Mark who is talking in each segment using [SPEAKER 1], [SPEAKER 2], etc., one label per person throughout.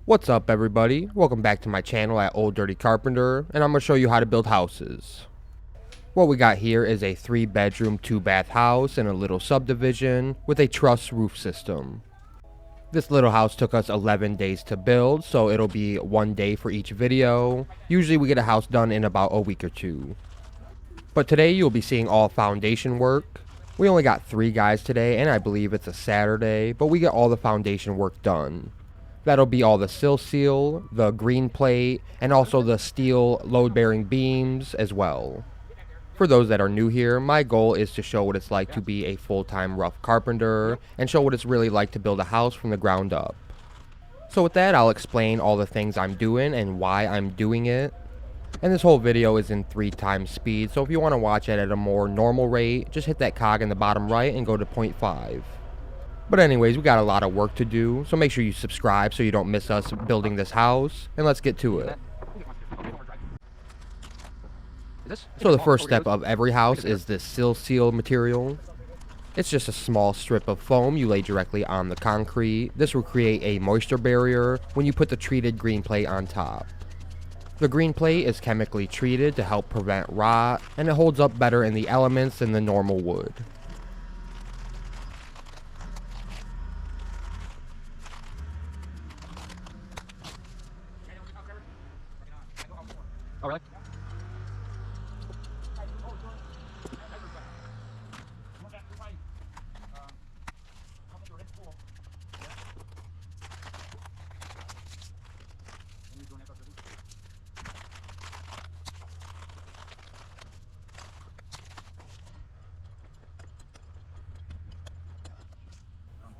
[SPEAKER 1] What's up everybody, welcome back to my channel at Old Dirty Carpenter, and I'm going to show you how to build houses. What we got here is a 3-bedroom, 2-bath house in a little subdivision with a truss roof system. This little house took us 11 days to build, so it'll be 1 day for each video. Usually we get a house done in about a week or two. But today you'll be seeing all foundation work. We only got 3 guys today, and I believe it's a Saturday, but we get all the foundation work done. That'll be all the sill seal, the green plate, and also the steel load-bearing beams as well. For those that are new here, my goal is to show what it's like to be a full-time rough carpenter, and show what it's really like to build a house from the ground up. So with that, I'll explain all the things I'm doing and why I'm doing it. And this whole video is in 3 times speed, so if you want to watch it at a more normal rate, just hit that cog in the bottom right and go to 0.5. But anyways, we got a lot of work to do, so make sure you subscribe so you don't miss us building this house, and let's get to it. So the first step of every house is this sill seal material. It's just a small strip of foam you lay directly on the concrete. This will create a moisture barrier when you put the treated green plate on top. The green plate is chemically treated to help prevent rot, and it holds up better in the elements than the normal wood.
[SPEAKER 2] Oh, really?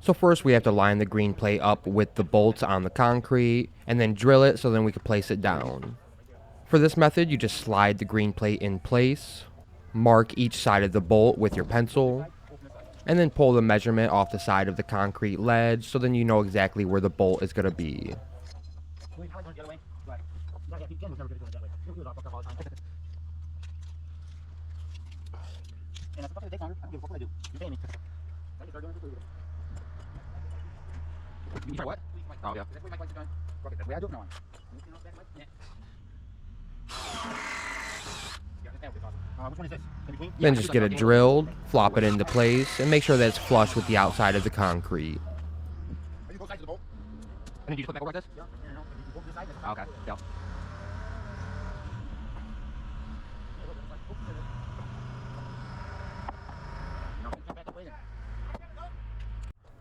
[SPEAKER 1] So first we have to line the green plate up with the bolts on the concrete, and then drill it so then we can place it down. For this method, you just slide the green plate in place, mark each side of the bolt with your pencil, and then pull the measurement off the side of the concrete ledge so then you know exactly where the bolt is going to be.
[SPEAKER 2] You try what? Oh, yeah.
[SPEAKER 1] Then just get it drilled, flop it into place, and make sure that it's flush with the outside of the concrete.
[SPEAKER 2] And then you just put it back over like this? Oh, okay, yeah.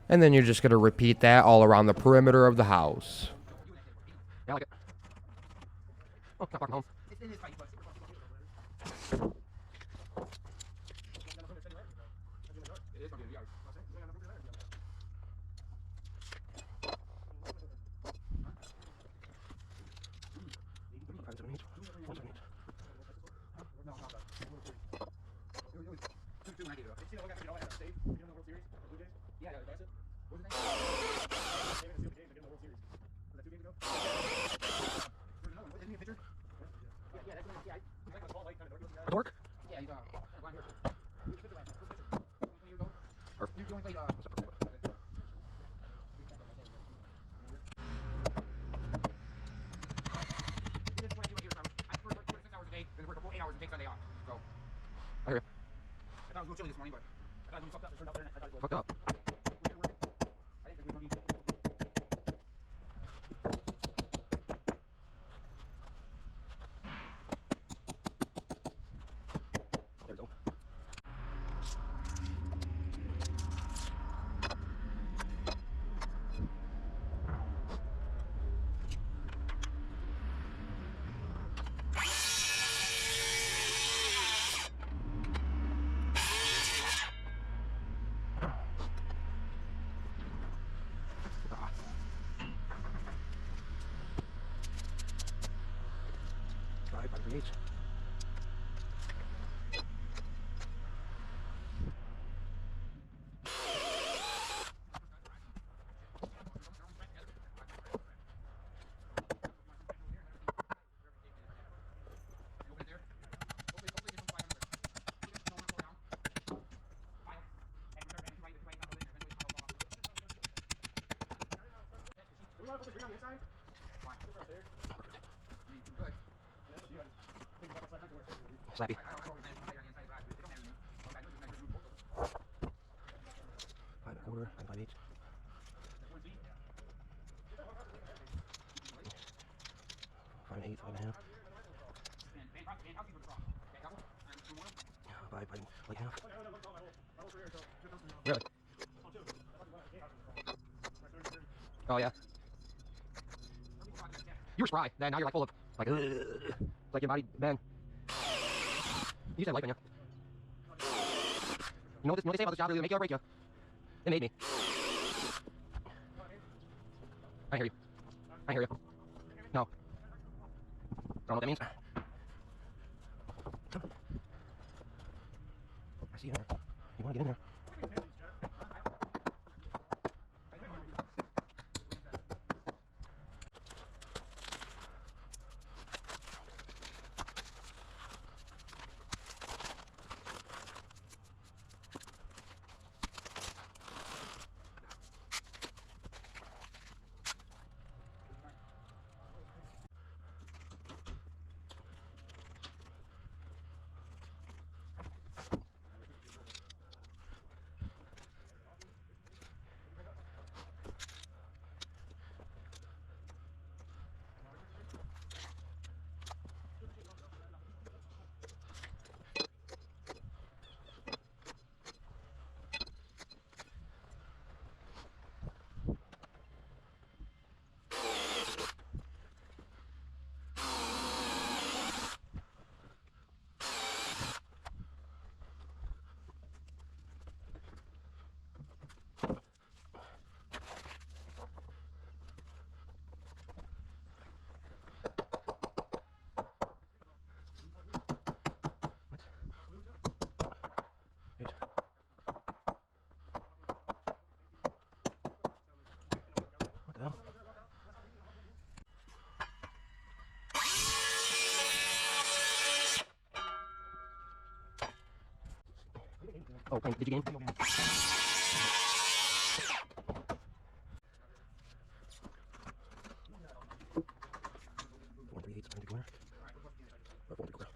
[SPEAKER 1] And then you're just going to repeat that all around the perimeter of the house.
[SPEAKER 2] Yeah, I like it. Oh, not far from home. Dork? Yeah, he's blind here. I hear you. I thought it was a little chilly this morning, but I thought when we fucked up, it turned out better than I thought it was. Fucked up. I didn't think we were going to There we go. want to put the grid on the inside? Why?
[SPEAKER 3] Perfect.
[SPEAKER 2] I mean, good.
[SPEAKER 3] Slappy.
[SPEAKER 2] I don't know if it's inside the garage, but they don't have any. Okay, look, there's no both of them.
[SPEAKER 3] 5 1/4, 5 5/8.
[SPEAKER 2] There's 1 feet.
[SPEAKER 3] 5 1/8, 5 1/2.
[SPEAKER 2] And housekeeper across. Okay, couple. And 2 more.
[SPEAKER 3] 5 like half.
[SPEAKER 2] Really?
[SPEAKER 3] Oh yeah. You were spry. Then now you're like full of like it's like your body man. You used to have life in you. You know what they say about this job? It'll either make you or break you. It made me. I hear you. I hear you. No. I don't know what that means. I see you there. You want to get in there? Wait. What the hell? Oh, did you game? 4 3/8, 3/4. Or 4 3/4.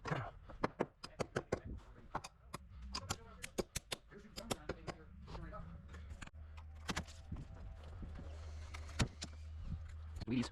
[SPEAKER 3] Okay. Sweeties.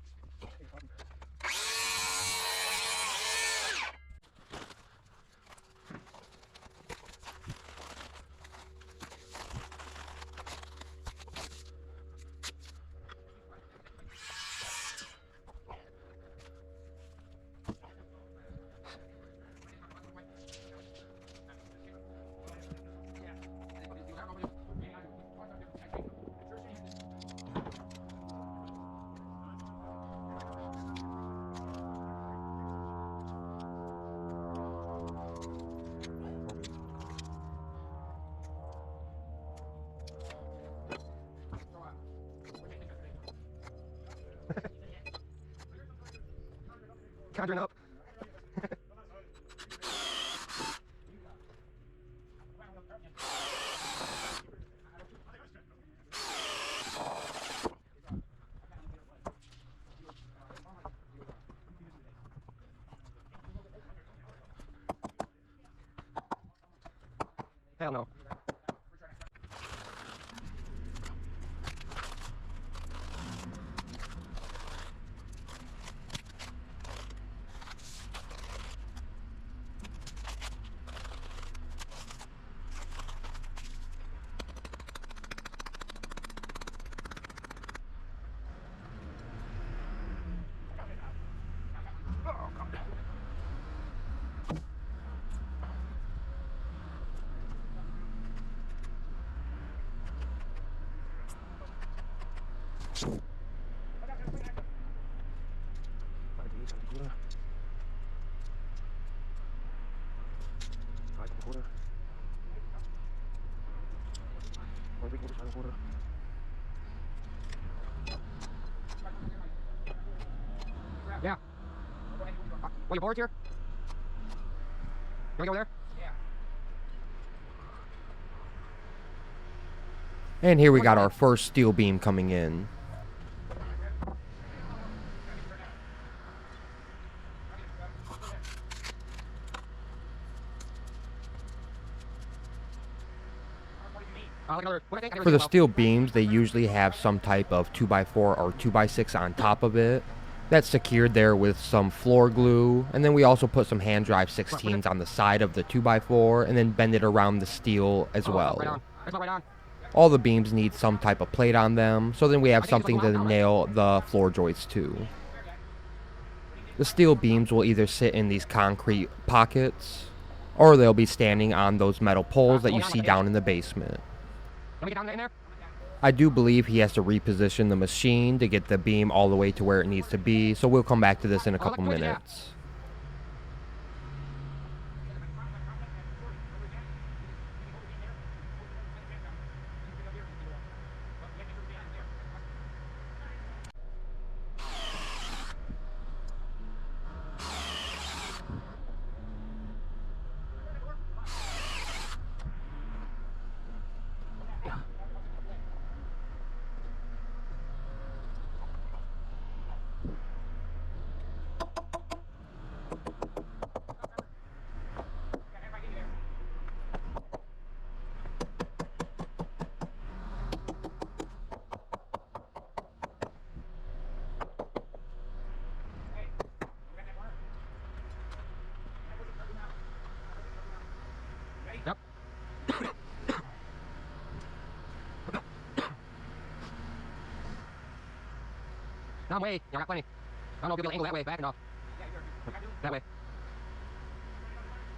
[SPEAKER 3] Conjuring up. Hell no. Oh, God. Yeah. Well, your board's here? You wanna go there?
[SPEAKER 1] And here we got our first steel beam coming in.
[SPEAKER 3] Like another, what I think,
[SPEAKER 1] For the steel beams, they usually have some type of 2x4 or 2x6 on top of it. That's secured there with some floor glue, and then we also put some hand drive 16s on the side of the 2x4 and then bend it around the steel as well.
[SPEAKER 3] Right on. That's not right on.
[SPEAKER 1] All the beams need some type of plate on them, so then we have something to nail the floor joists to. The steel beams will either sit in these concrete pockets, or they'll be standing on those metal poles that you see down in the basement.
[SPEAKER 3] Can we get down in there?
[SPEAKER 1] I do believe he has to reposition the machine to get the beam all the way to where it needs to be, so we'll come back to this in a couple minutes.
[SPEAKER 3] Yep. No, I'm way. Yeah, I got plenty. I don't know if you'll be able to angle that way back enough. That way.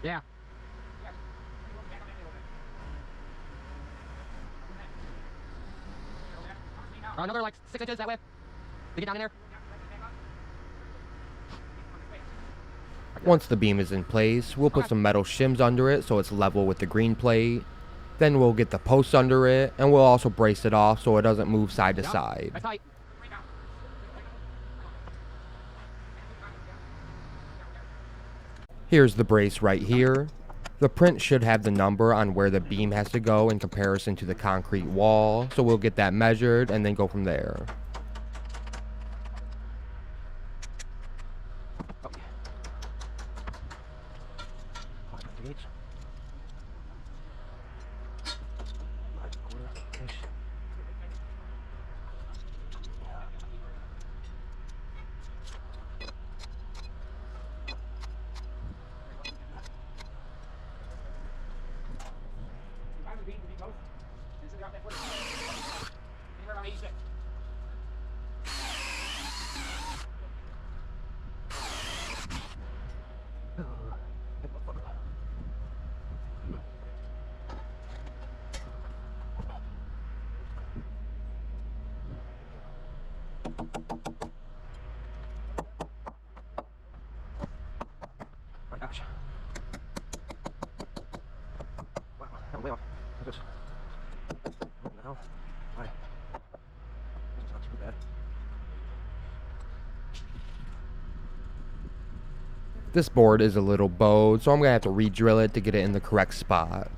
[SPEAKER 3] Yeah. Another like 6 inches that way. To get down in there.
[SPEAKER 1] Once the beam is in place, we'll put some metal shims under it so it's level with the green plate. Then we'll get the posts under it, and we'll also brace it off so it doesn't move side to side.
[SPEAKER 3] That's tight.
[SPEAKER 1] Here's the brace right here. The print should have the number on where the beam has to go in comparison to the concrete wall, so we'll get that measured and then go from there.
[SPEAKER 3] My gosh. Wow, that went way off. What's this? What the hell? Why? This is not too bad.
[SPEAKER 1] This board is a little bowed, so I'm going to have to re-drill it to get it in the correct spot.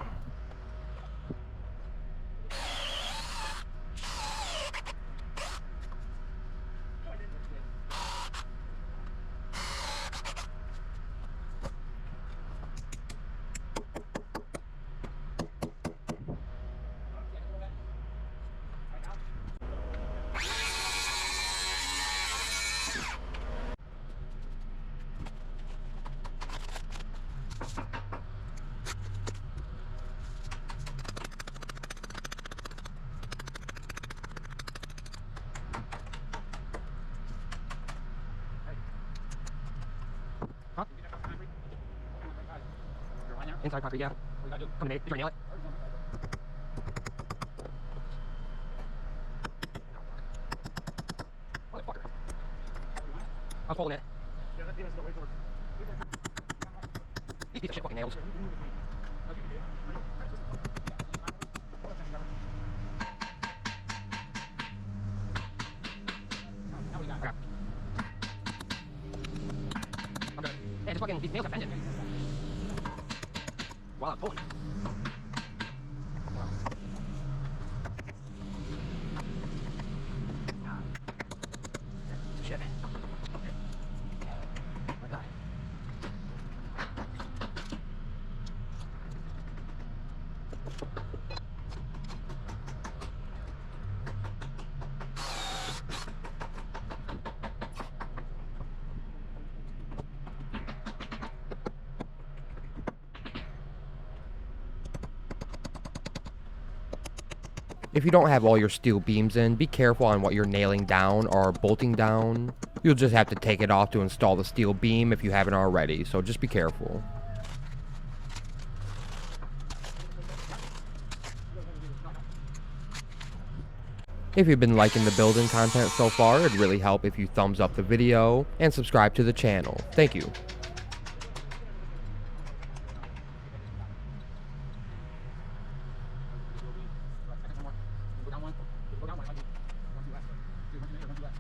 [SPEAKER 3] Huh? Inside concrete, yeah. Come to me. You trying to nail it? Motherfucker. I was holding it. These piece of shit fucking nails. Okay. fucking, these nails have bended. While I'm pulling. Shit. Oh my God.
[SPEAKER 1] If you don't have all your steel beams in, be careful on what you're nailing down or bolting down. You'll just have to take it off to install the steel beam if you haven't already, so just be careful. If you've been liking the building content so far, it'd really help if you thumbs up the video and subscribe to the channel. Thank you.
[SPEAKER 2] Go down one. Go down one. One, two left. Two, one, two later, one, two left.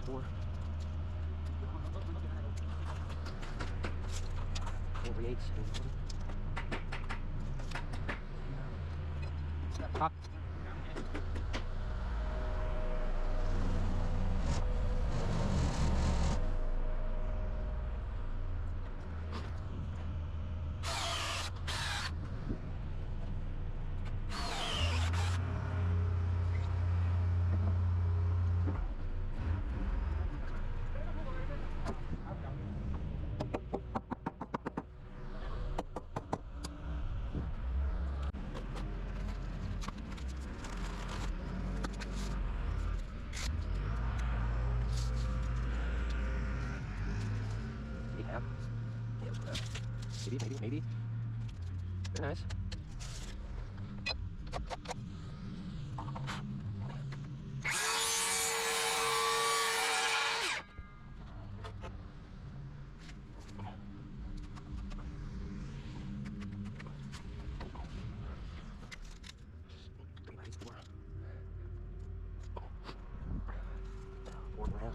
[SPEAKER 3] Four. 4/8. Top. Have. Yeah, maybe. Very nice. Four and a half.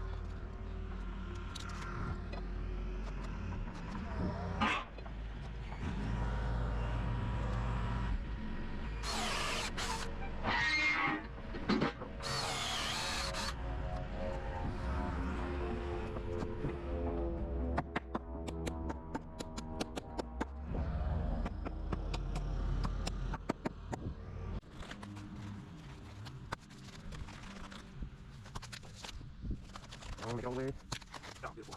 [SPEAKER 3] Make it all the way. Oh, beautiful.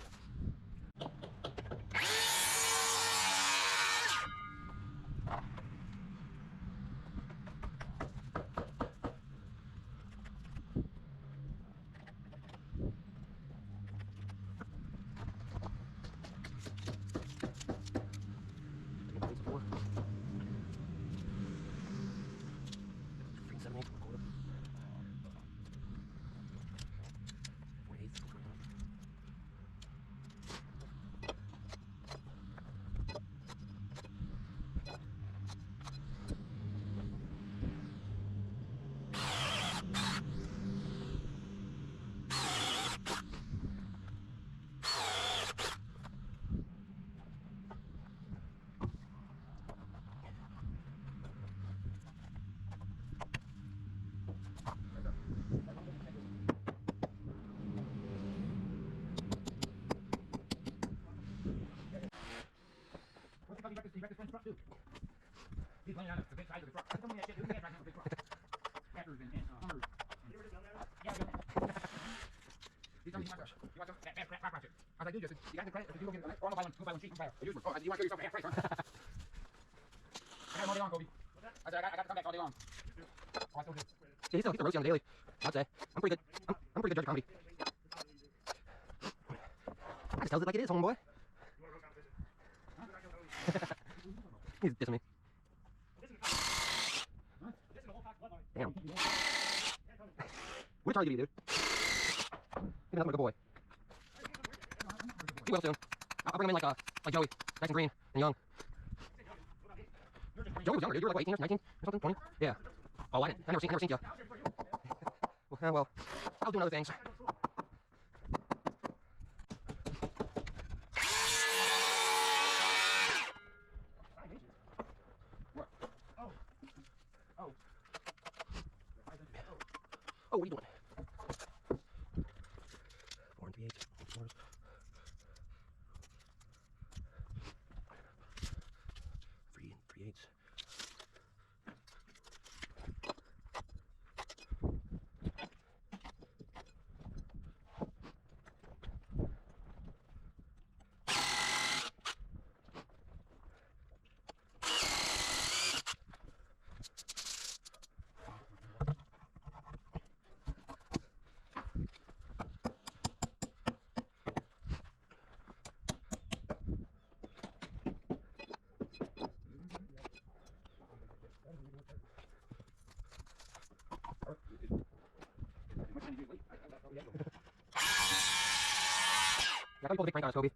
[SPEAKER 2] too. He's laying on the big side of the truck. Don't do that shit, dude. You can't drive a big truck. Tractors and Hummers. You ever just done that? Yeah, I've done that. He's telling me he wants some. You want some? That crap rock shit. I was like, dude, Justin, you got the credit? You go get it tonight? Or I'll buy one. Go buy one cheap from Fire. A used one. Oh, I said, you want to show yourself a half price, huh? I got him all day long, Kobe. I said, I got to come back all day long. Oh, I still do.
[SPEAKER 3] Yeah, he's still roasting on the daily. I'd say. I'm pretty good. I'm pretty good judge of comedy. I just tells it like it is, homeboy. He's dissing me. Damn. What a Charlie give you, dude? Give me nothing but a good boy. He will soon. I'll bring him in like Joey, nice and green and young. Joey was younger, dude. You were like what, 18 or 19 or something? 20? Yeah. Oh, I never seen you. Well, I was doing other things. Oh, what are you doing? 4 and 3/8. 3 and 3/8. Yeah, I pulled a big prank on us, Kobe.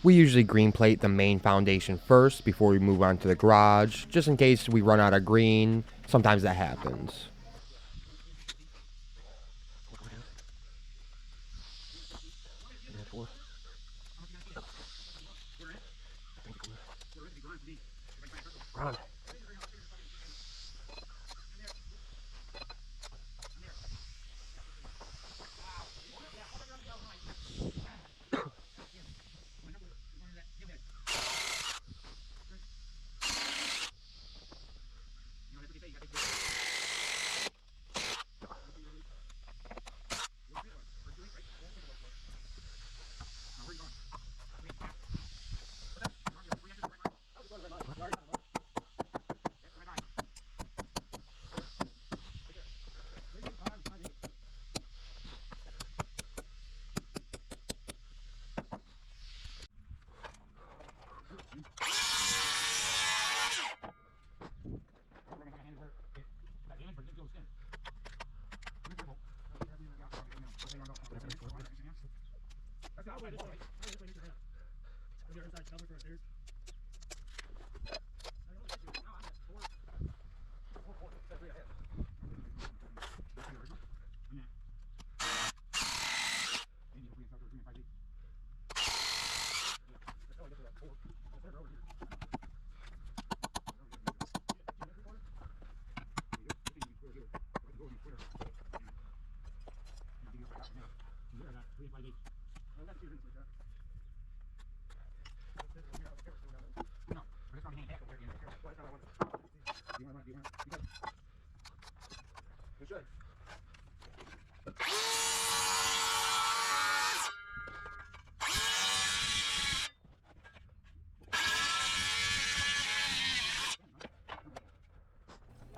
[SPEAKER 1] We usually green plate the main foundation first before we move on to the garage, just in case we run out of green. Sometimes that happens.
[SPEAKER 3] Run.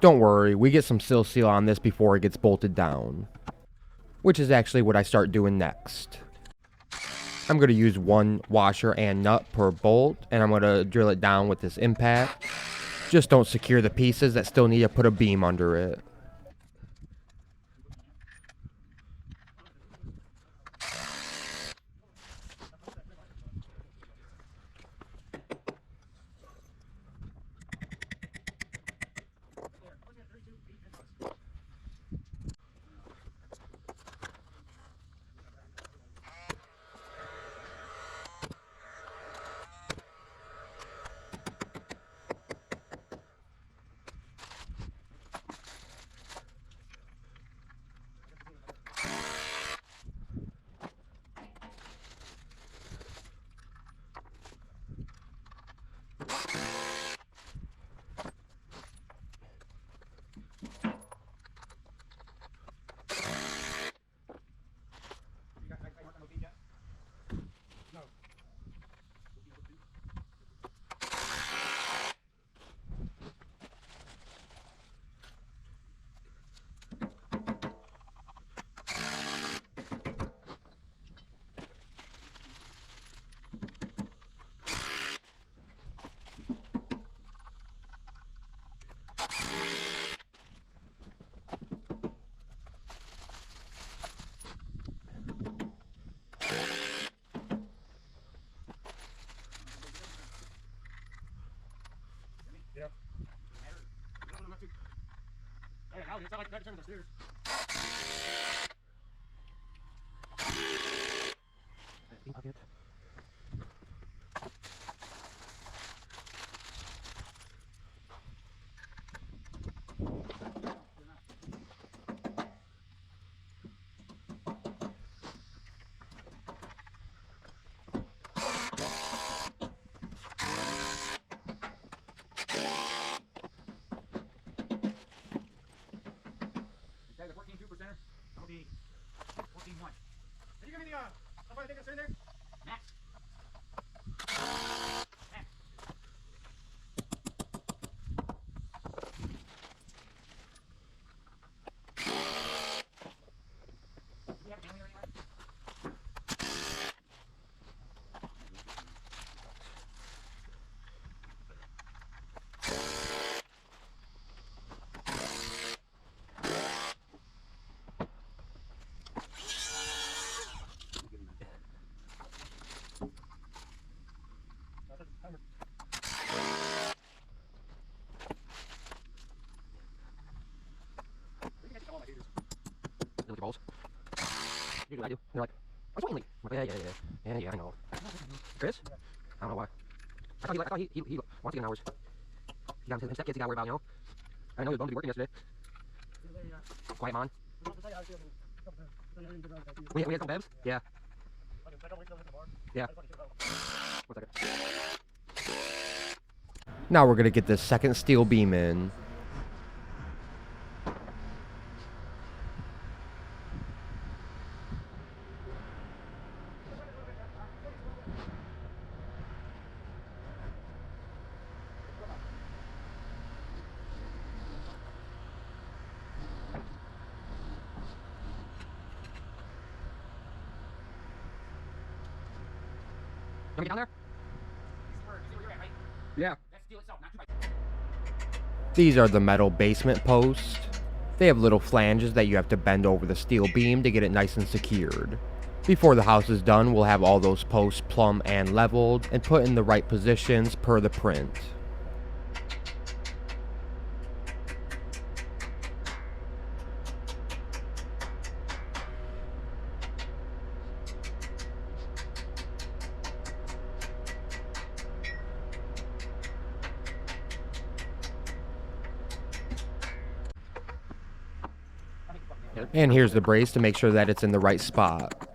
[SPEAKER 1] Don't worry, we get some Sill seal on this before it gets bolted down, which is actually what I start doing next. I'm going to use one washer and nut per bolt, and I'm going to drill it down with this impact. Just don't secure the pieces that still need to put a beam under it.
[SPEAKER 2] It's not like that turn upstairs. Okay, the 14 2%er. That'll be 14-1. Did you give me the somebody think that's in there? Max. Max. Do we have a family or anything?
[SPEAKER 3] You look at balls. Usually I do. They're like, what's Wayne leak? I'm like, yeah, I know. Chris? I don't know why. I thought he wants to get an hours. He got his stepkids he got to worry about, you know? I know he was bummed to be working yesterday. Quiet man. We had some bevs? Yeah. Yeah. 1 second.
[SPEAKER 1] Now we're going to get this second steel beam in.
[SPEAKER 3] You want me down there? Yeah.
[SPEAKER 2] That's steel itself, not 2x4.
[SPEAKER 1] These are the metal basement posts. They have little flanges that you have to bend over the steel beam to get it nice and secured. Before the house is done, we'll have all those posts plumb and leveled and put in the right positions per the print. And here's the brace to make sure that it's in the right spot.
[SPEAKER 3] It's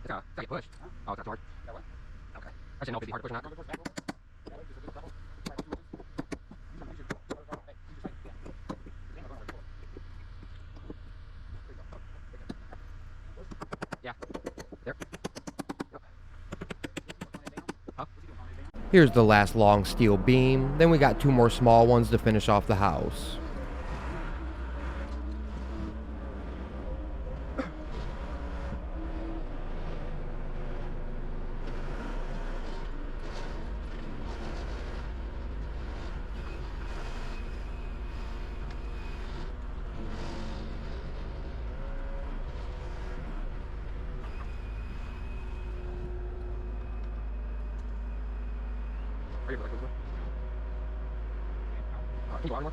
[SPEAKER 3] gotta get pushed. Oh, it's not hard. Okay. I didn't know if it'd be hard to push or not. Yeah. There. Huh?
[SPEAKER 1] Here's the last long steel beam, then we got 2 more small ones to finish off the house.
[SPEAKER 3] Can you go out anymore?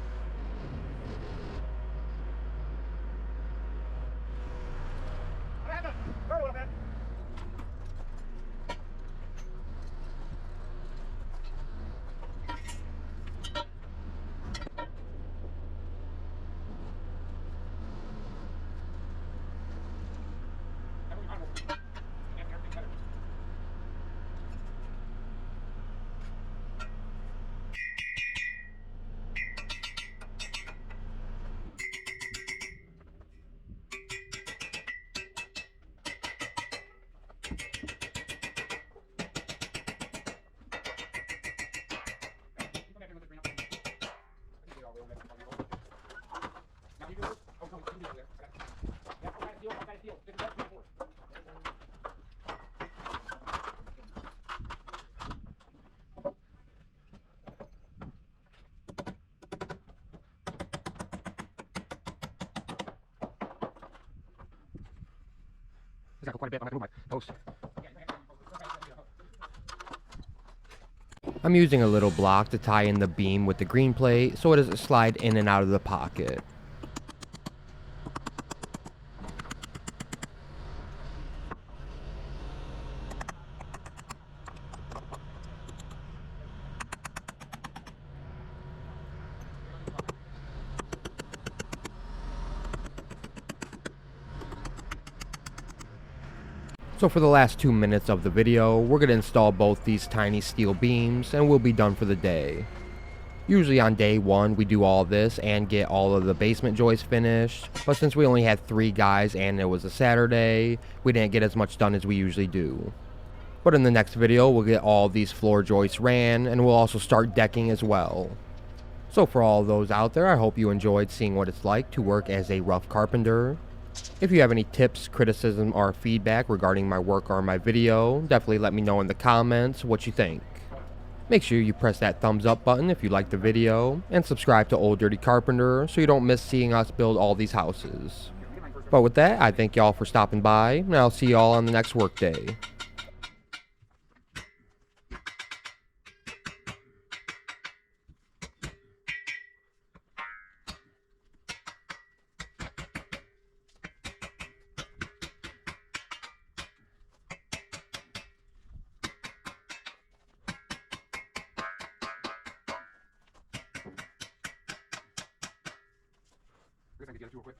[SPEAKER 3] It's got quite a bit. I'm going to move my post.
[SPEAKER 1] I'm using a little block to tie in the beam with the green plate so it doesn't slide in and out of the pocket. So for the last 2 minutes of the video, we're going to install both these tiny steel beams and we'll be done for the day. Usually on day 1 we do all this and get all of the basement joists finished, but since we only had 3 guys and it was a Saturday, we didn't get as much done as we usually do. But in the next video we'll get all these floor joists ran and we'll also start decking as well. So for all those out there, I hope you enjoyed seeing what it's like to work as a rough carpenter. If you have any tips, criticism, or feedback regarding my work or my video, definitely let me know in the comments what you think. Make sure you press that thumbs up button if you like the video, and subscribe to Old Dirty Carpenter so you don't miss seeing us build all these houses. But with that, I thank y'all for stopping by, and I'll see y'all on the next workday.
[SPEAKER 2] I guess I could get it too real quick.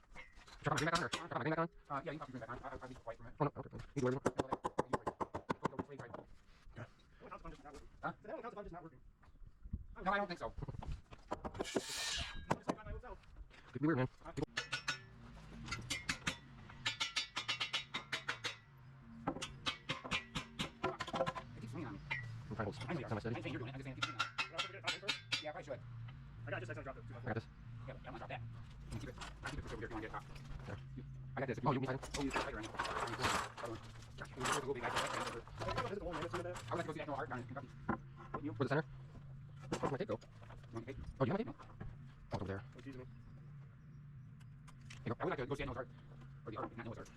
[SPEAKER 3] Drop my green back on or? Drop my green back on?
[SPEAKER 2] Yeah, you can pop your green back on. I'll be quiet for a minute.
[SPEAKER 3] Oh no, okay. You do everything.
[SPEAKER 2] Huh? No, I don't think so.
[SPEAKER 3] Could be weird, man.
[SPEAKER 2] It keeps swinging on me.
[SPEAKER 3] I'm trying to hold
[SPEAKER 2] I know you are.
[SPEAKER 3] some of my
[SPEAKER 2] I'm
[SPEAKER 3] steady.
[SPEAKER 2] saying you're doing it. I'm just saying it keeps swinging on me. Yeah, I probably should.
[SPEAKER 4] I got just dropped it.
[SPEAKER 3] I got this.
[SPEAKER 2] Yeah, I'm gonna drop that. You can keep it. I keep it pushed over there if you want to get it hot.
[SPEAKER 3] Okay.
[SPEAKER 2] I got this. If
[SPEAKER 3] Oh,
[SPEAKER 2] you
[SPEAKER 3] you
[SPEAKER 2] want
[SPEAKER 3] want me
[SPEAKER 2] oh, use the tighter end. Other one. Gotcha. It was a little big. I would like to go see that no heart down in Kentucky. Wouldn't you?
[SPEAKER 3] For the center? Where's my tape go?
[SPEAKER 2] You want the cake?
[SPEAKER 3] Oh, you have my tape? Oh, it's over there.
[SPEAKER 2] I would like to go see that Noah's Ark. Or the Ark, not Noah's Ark.